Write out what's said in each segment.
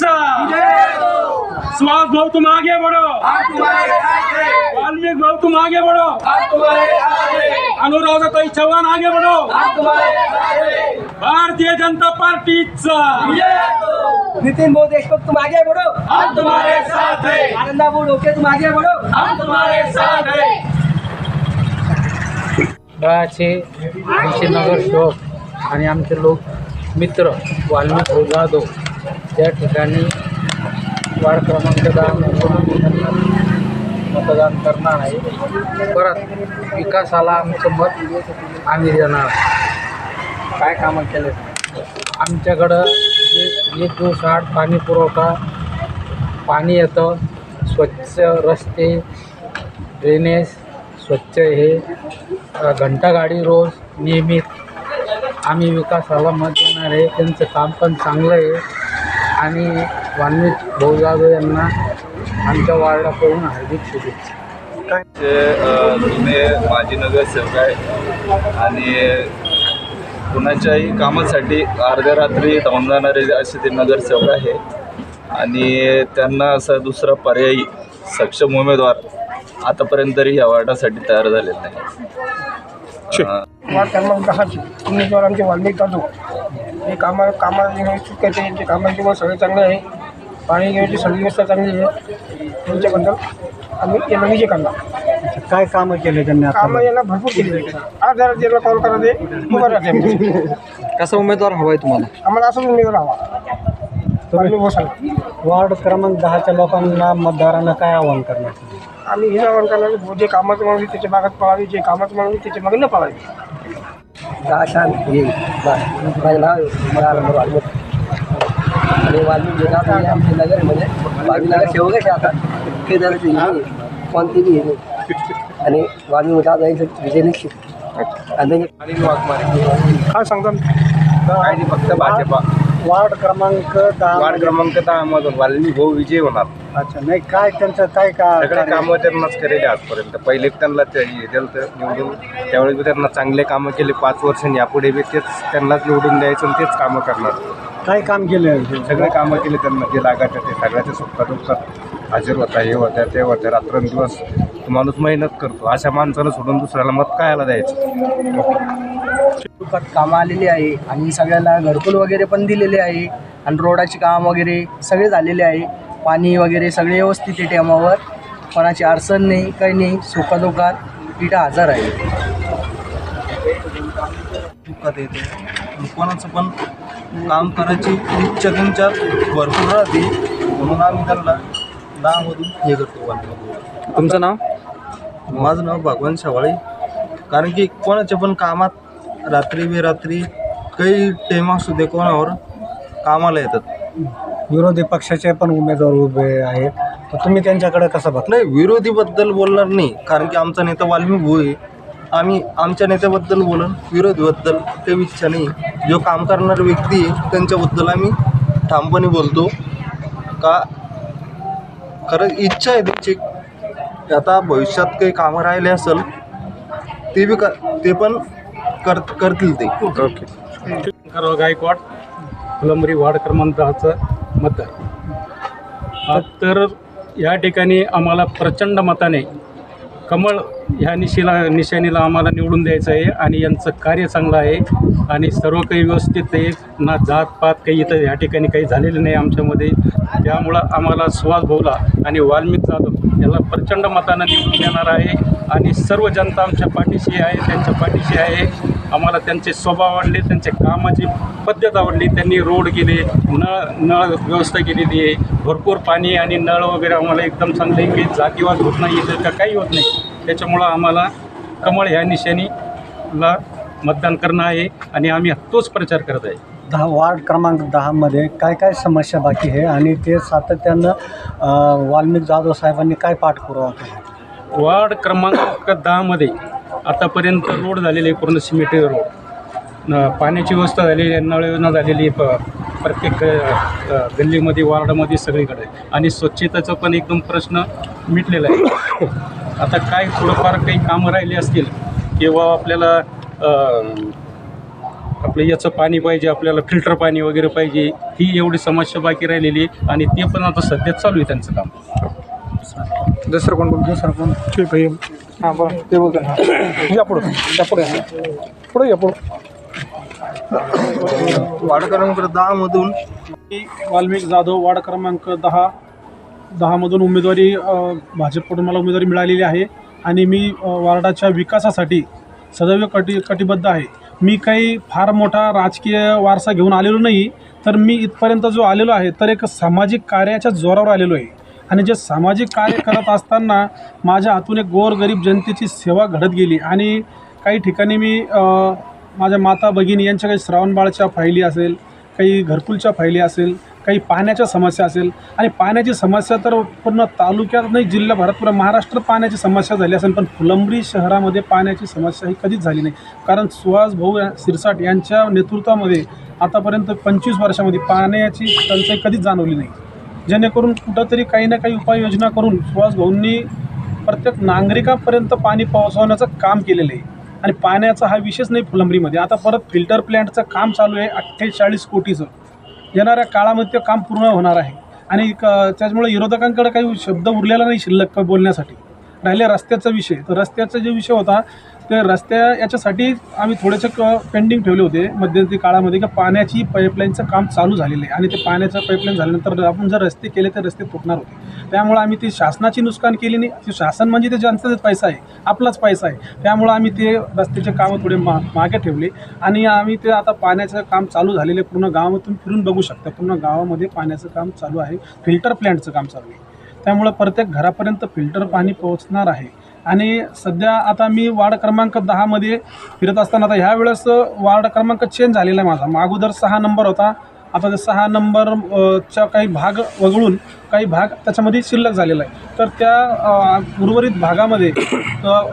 पार्टीचा सुहास भाऊ तुम आगे बढ़ो, वाल्मीकि भाऊ तुम आगे बढ़ो, अनुराधाताई चव्हाण आगे बढ़ो, भारतीय जनता पार्टीचा नितिन भाऊ देशमुख तुम आगे बढ़ो, हम तुम्हारे साथ हैं, आनंदा भाऊ डोके तुम आगे बढ़ो, हम तुम्हारे साथ हैं। गावाचे आमचे नगरसेवक आणि आमचे लोक मित्र वाल्मिक भाऊ जाधव त्या ठिकाणी वार्ड क्रमांक 10 मतदान करणार आहे। परत विकासाला आमचं मत आम्ही देणार। काय कामं केले आमच्याकडं एक दिवसाआड पाणी पुरवठा, पाणी येतं, स्वच्छ रस्ते, ड्रेनेज स्वच्छ हे घंटागाडी रोज नियमित आम्ही विकासाला मत देणार आहे। त्यांचं काम पण चांगलं आहे आणि वाल्मिक भाऊ जाधव यांना आमच्या वार्डाकडून हार्दिक शुभेच्छा। जुने माजी नगरसेवक आहे आणि कुणाच्याही कामासाठी अर्ध्या रात्री धावून जाणारे असे ते नगरसेवक आहे आणि त्यांना असा दुसरा पर्यायी सक्षम उमेदवार आतापर्यंत तरी या वार्डासाठी तयार झालेला नाही। वार्ड क्रमांक 10 उमेदवार आमचे वाल्मिक जाधव हे कामाला व्यवस्थित करते, यांचे कामाची व सगळे चांगले आहे, पाणी घेण्याची सगळी व्यवस्था चांगली आहे, त्यांच्याबद्दल आम्ही यांना विजय करणार। काय कामं केले त्यांनी? कामं यांना भरपूर केली, आज जरा त्याला कॉल करा ते उभं राहते। कसा उमेदवार हवा आहे तुम्हाला? आम्हाला असंच उमेदवार हवा। वाल्मिक भाऊ सांगा। वार्ड क्रमांक 10च्या लोकांना मतदारांना काय आवाहन करणार? आम्ही हे आव्हान करणार, जे कामाचं मागणी त्याच्या भागात पळावी, जे कामाचं मागणी त्याच्या मागे न पळावी। माझं नाव वाल्मिक आणि वाल्मिक जाधव हे आमच्या नगरमध्ये नगर सेवक आहे आता केदारची कोणती बी हे आणि वाल्मिक जाधव यांचं विजय निश्चित। आणि काय सांगता काय नाही, फक्त भाजपा वार्ड क्रमांक 10 मधून वाल्मिक भाऊ विजय होणार। अच्छा, नाही काय त्यांचं काय सगळे कामं त्यांनाच केलेले आजपर्यंत। पहिले त्यांना ते दिलं तर निवडून, त्यावेळेस बी त्यांना चांगले कामं केले 5 वर्षांनी, यापुढे बी तेच त्यांनाच निवडून द्यायचं आणि तेच कामं करणार। काय काम केलं? सगळे कामं केले त्यांना, जे लागायचं ते सगळ्याच्या सुखादुःखात हजर होता, हे होत्या ते होत्या, रात्रंदिवस माणूस मेहनत करतो। अशा माणसाला सोडून दुसऱ्याला मत कायला द्यायचं? कामं आलेली आहे आणि सगळ्याला घरकुल वगैरे पण दिलेले आहे आणि रोडाची काम वगैरे सगळे झालेले आहे, पाणी वगैरे सगळे व्यवस्थित आहे टायमावर, कोणाची अडचण नाही, काही नाही, सुखादुखात इथं हजर आहे। दुःखात येते कोणाचं पण काम करायची इच्छा त्यांच्यात भरपूर राहते, म्हणून आम्ही त्यांना नावामधून हे करतो। तुमचं नाव? माझं नाव भगवान शेवाळे। कारण की कोणाच्या पण कामात रात्री बेरात्री काही टेम असू दे कोणावर कामाला येतात। विरोधी पक्षाचे पण उमेदवार उभे आहेत, तर तुम्ही त्यांच्याकडे कसं बघता? नाही, विरोधीबद्दल बोलणार नाही, कारण की आमचा नेता वाल्मिक भाऊ आहे, आम्ही आमच्या नेत्याबद्दल बोलून विरोधीबद्दल काही इच्छा नाही। जो काम करणारा व्यक्ती आहे त्यांच्याबद्दल आम्ही ठामपणे बोलतो का, खरं इच्छा आहे त्यांची, आता भविष्यात काही कामं राहिले असेल ते बी ते पण करतील ते। ओके, गायकवाड फुलंब्री वार्ड क्रमांक 10चं मतदार। तर या ठिकाणी आम्हाला प्रचंड मताने कमळ ह्या निशाणीला आम्हाला निवडून द्यायचं आहे आणि यांचं कार्य चांगलं आहे आणि सर्व काही व्यवस्थित आहे, ना जातपात काही इथं ह्या ठिकाणी काही झालेलं नाही आमच्यामध्ये। त्यामुळं आम्हाला सुहास भाऊला आणि वाल्मिक जाधव याला प्रचंड मतानं निवडून देणार आहे आणि सर्व जनता आमच्या पाठीशी आहे, त्यांच्या पाठीशी आहे। आम्हाला त्यांचे स्वभाव आवडले, त्यांच्या कामाची पद्धत आवडली, त्यांनी रोड केले, नळ व्यवस्था केलेली आहे, भरपूर पाणी आणि नळ वगैरे आम्हाला एकदम चांगले, काही जातीवाद होत नाही इथं का काही होत नाही। त्याच्यामुळं आम्हाला कमळ ह्या निशाणीला मतदान करणं आहे आणि आम्ही तोच प्रचार करत आहे। वार्ड क्रमांक 10मध्ये काय काय समस्या बाकी आहे आणि ते सातत्यानं वाल्मिक जाधव साहेबांनी काय पाठपुरावा केला? वार्ड क्रमांक 10मध्ये आतापर्यंत रोड झालेले आहे, पूर्ण सिमेंट रोड, पाण्याची व्यवस्था झालेली आहे, नळ योजना झालेली आहे प्रत्येक गल्लीमध्ये, वार्डामध्ये सगळीकडे, आणि स्वच्छतेचा पण एकदम प्रश्न मिटलेला आहे। आता काय थोडंफार काही कामं राहिली असतील किंवा आपल्याला आपलं याचं पाणी पाहिजे, आपल्याला फिल्टर पाणी वगैरे पाहिजे, ही एवढी समस्या बाकी राहिलेली आहे आणि ते पण आता सध्या चालू आहे त्यांचं काम. दुसरं कोण बोलतो? दुसरं कोण? ठीक आहे. हां बरं, ते बोलतो ना. या पुढं, या पुढे, पुढे या पुढं. वार्ड क्रमांक 10 मधून वाल्मिक जाधव, वार्ड क्रमांक 10 मधून उमेदवारी भाजपकडून मला उमेदवारी मिळालेली आहे आणि मी वार्डाच्या विकासासाठी सदैव कटिबद्ध आहे. मी काही फार मोठा राजकीय वारसा घेऊन आलेलो नाही, तर मी इथपर्यंत जो आलेलो आहे तर एक सामाजिक कार्याच्या जोरावर आलेलो आहे आणि जे सामाजिक कार्य करत असताना माझ्या हातून एक गोरगरीब जनतेची सेवा घडत गेली आणि काही ठिकाणी मी माझ्या माता भगिनी यांच्या काही श्रावणबाळच्या फायली असेल, काही घरकुलच्या फायली असेल, काही पाण्याच्या समस्या असेल आणि पाण्याची समस्या तर पूर्ण तालुक्यात नाही, जिल्हाभरात पूर्ण महाराष्ट्रात पाण्याची समस्या झाली असेल, पण फुलंब्री शहरामध्ये पाण्याची समस्या ही कधीच झाली नाही. कारण सुहास भाऊ शिरसाट यांच्या नेतृत्वामध्ये आतापर्यंत 25 वर्षामध्ये पाण्याची टंचाई कधीच जाणवली नाही. जेणेकरून कुठंतरी काही ना काही उपाययोजना करून सुहास भाऊंनी प्रत्येक नागरिकापर्यंत पाणी पोहोचवण्याचं काम केलेलं आहे आणि पाण्याचा हा विषयच नाही फुलंब्रीमध्ये. आता परत फिल्टर प्लॅन्टचं काम चालू आहे 48 कोटीचं. येणाऱ्या काळामध्ये ते काम पूर्ण होणार आहे आणि त्याच्यामुळे विरोधकांकडे काही शब्द उरलेला नाही शिल्लक बोलण्यासाठी. राहिले रस्त्याचा विषय, तर रस्त्याचा जो विषय होता ते याच्यासाठी आम्ही थोडेसे पेंडिंग ठेवले होते मध्यंतरी काळामध्ये की पाण्याची पाईपलाईनचं काम चालू झालेलं आहे आणि ते पाण्याचं पाईपलाईन झाल्यानंतर आपण जर रस्ते केले तर रस्ते तुटणार होते. त्यामुळे आम्ही ती शासनाची नुकसान केली नाही. ते शासन म्हणजे ते जनतेचाच पैसा आहे, आपलाच पैसा आहे. त्यामुळं आम्ही ते रस्त्याचे कामं थोडे मागे ठेवले आणि आम्ही ते आता पाण्याचं काम चालू झालेलं आहे. पूर्ण गावातून फिरून बघू शकता, पूर्ण गावामध्ये पाण्याचं काम चालू आहे, फिल्टर प्लॅन्टचं काम चालू आहे. त्यामुळं प्रत्येक घरापर्यंत फिल्टर पाणी पोहोचणार आहे. आणि सध्या आता मी वार्ड क्रमांक 10मध्ये फिरत असताना आता ह्या वेळेस वार्ड क्रमांक चेंज झालेला आहे माझा. अगोदर 6 नंबर होता, आता ते 6 नंबरच्या काही भाग वगळून काही भाग त्याच्यामध्ये शिल्लक झालेला आहे. तर त्या उर्वरित भागामध्ये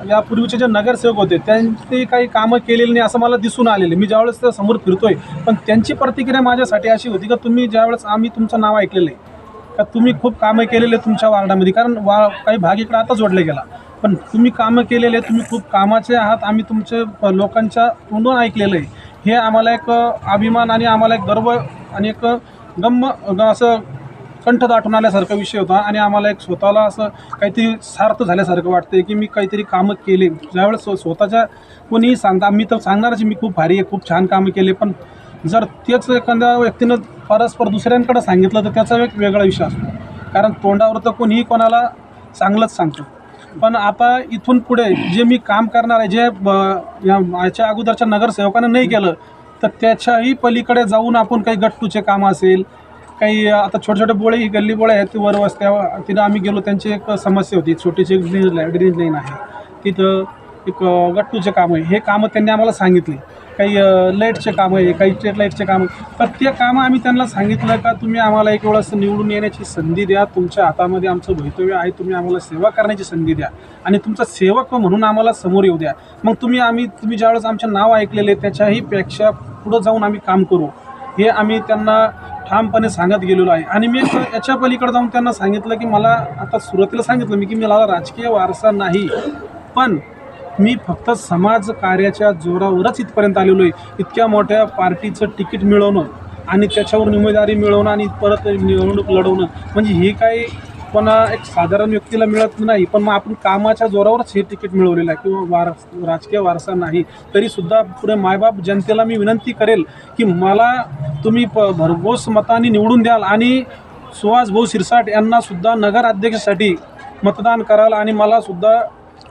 यापूर्वीचे जे नगरसेवक होते त्यांनी काही कामं केलेली नाही असं मला दिसून आलेले. मी ज्यावेळेस त्या समोर फिरतोय पण त्यांची प्रतिक्रिया माझ्यासाठी अशी होती का तुम्ही ज्यावेळेस आम्ही तुमचं नाव ऐकलेलं आहे का तुम्ही खूप कामं केलेले तुमच्या वार्डामध्ये, कारण काही भाग इकडे आता जोडले गेला, पण तुम्ही कामं केलेले, तुम्ही खूप कामाचे आहात, आम्ही तुमचे लोकांच्या तोंडून ऐकलेलं आहे. हे आम्हाला एक अभिमान आणि आम्हाला एक गर्व आणि एक असं कंठ दाटून आल्यासारखा विषय होता आणि आम्हाला एक स्वतःला असं काहीतरी सार्थ झाल्यासारखं वाटतं की मी काहीतरी कामं केले. ज्यावेळेस स्वतःच्या कोणीही सांगता, मी तर सांगणारच मी खूप भारी आहे, खूप छान कामं केले, पण जर तेच एखाद्या व्यक्तीनं परस्पर दुसऱ्यांकडे सांगितलं तर त्याचा एक वेगळा विषय असतो. कारण तोंडावर तर कोणीही कोणाला चांगलंच सांगतो, पण आता इथून पुढे जे मी काम करणार आहे, जे याच्या अगोदरच्या नगरसेवकानं नाही केलं तर त्याच्याही पलीकडे जाऊन आपण काही गट्टूचे कामं असेल, काही आता छोटे छोटे बोळे, ही गल्ली बोळे आहेत वर वस्त्या, तिथं आम्ही गेलो, त्यांची एक समस्या होती, छोटीशी एक ड्रेनेज लाईन आहे तिथं, एक गट्टूचे कामं आहे, हे कामं त्यांनी आम्हाला सांगितले. काही लाईटचे कामं आहे, काही स्ट्रीट लाईटचे कामं, तर ते कामं आम्ही त्यांना सांगितलं का तुम्ही आम्हाला एक वेळेस निवडून येण्याची संधी द्या, तुमच्या हातामध्ये आमचं भवितव्य आहे, तुम्ही आम्हाला सेवा करण्याची संधी द्या आणि तुमचा सेवक म्हणून आम्हाला समोर येऊ द्या. मग तुम्ही ज्यावेळेस आमचं नाव ऐकलेले त्याच्याही पेक्षा पुढं जाऊन आम्ही काम करू, हे आम्ही त्यांना ठामपणे सांगत गेलेलो आहे. आणि मी याच्या पलीकडे जाऊन त्यांना सांगितलं की मला आता सुरुवातीला सांगितलं मी की मला राजकीय वारसा नाही, पण मी फक्त समाज कार्याच्या जोरावरच इथपर्यंत आलेलो आहे. इतक्या मोठ्या पार्टीचं तिकीट मिळवणं आणि त्याच्यावर उमेदवारी मिळवणं आणि परत निवडणूक लढवणं म्हणजे हे काही कोणा एक साधारण व्यक्तीला मिळत नाही, पण मग आपण कामाच्या जोरावरच हे तिकीट मिळवलेलं आहे किंवा राजकीय वारसा नाही. तरीसुद्धा पुढे मायबाप जनतेला मी विनंती करेल की मला तुम्ही भरघोस मताने निवडून द्याल आणि सुहास भाऊ शिरसाट यांनासुद्धा नगराध्यक्षासाठी मतदान कराल आणि मलासुद्धा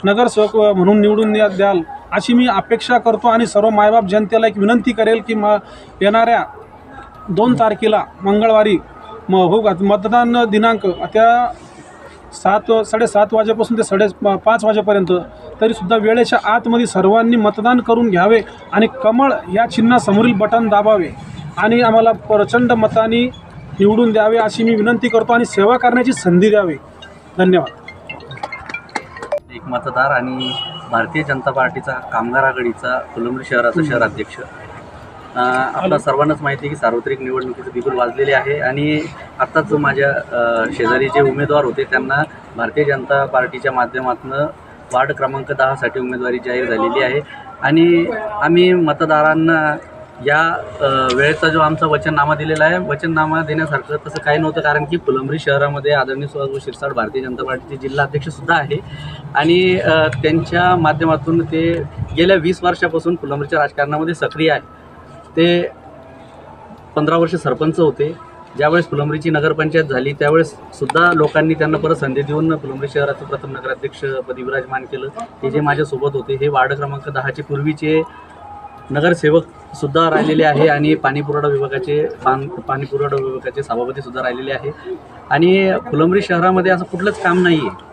नगरसेवक म्हणून निवडून द्याल अशी मी अपेक्षा करतो. आणि सर्व मायबाप जनतेला एक विनंती करेल की येणाऱ्या 2 तारखेला मंगळवारी मतदान दिनांक त्या 7:30 वाजेपासून ते 5:30 वाजेपर्यंत, तरीसुद्धा वेळेच्या आतमध्ये सर्वांनी मतदान करून घ्यावे आणि कमळ या चिन्हासमोरील बटन दाबावे आणि आम्हाला प्रचंड मताने निवडून द्यावे अशी मी विनंती करतो आणि सेवा करण्याची संधी द्यावी. धन्यवाद. एक मतदार आणि भारतीय जनता पार्टीचा कामगार आघाडीचा फुलंब्री शहराचा शहराध्यक्ष. आपल्या सर्वांनाच माहिती आहे की सार्वत्रिक निवडणुकीचे बिगुल वाजलेले आहे आणि आत्ताच माझ्या शेजारी जे उमेदवार होते त्यांना भारतीय जनता पार्टीच्या माध्यमातून वार्ड क्रमांक 10साठी उमेदवारी जाहीर झालेली आहे आणि आम्ही मतदारांना या वेळेचा जो आमचा वचननामा दिलेला आहे, वचननामा देण्यासारखं तसं काही नव्हतं, कारण की फुलंब्री शहरामध्ये आदरणीय सुहास शिरसाट भारतीय जनता पार्टीचे जिल्हा अध्यक्षसुद्धा आहे आणि त्यांच्या माध्यमातून ते गेल्या 20 वर्षापासून फुलंब्रीच्या राजकारणामध्ये सक्रिय आहे. ते 15 वर्ष सरपंच होते. ज्यावेळेस फुलंब्रीची नगरपंचायत झाली त्यावेळेस सुद्धा लोकांनी त्यांना परत संधी देऊन फुलंब्री शहराचं प्रथम नगराध्यक्षपदी विराजमान केलं. ते जे माझ्यासोबत होते हे वार्ड क्रमांक 10चे पूर्वीचे नगरसेवकसुद्धा राहिलेले आहे आणि पाणीपुरवठा विभागाचे सभापतीसुद्धा राहिलेले आहे. आणि फुलंब्री शहरामध्ये असं कुठलंच काम नाही आहे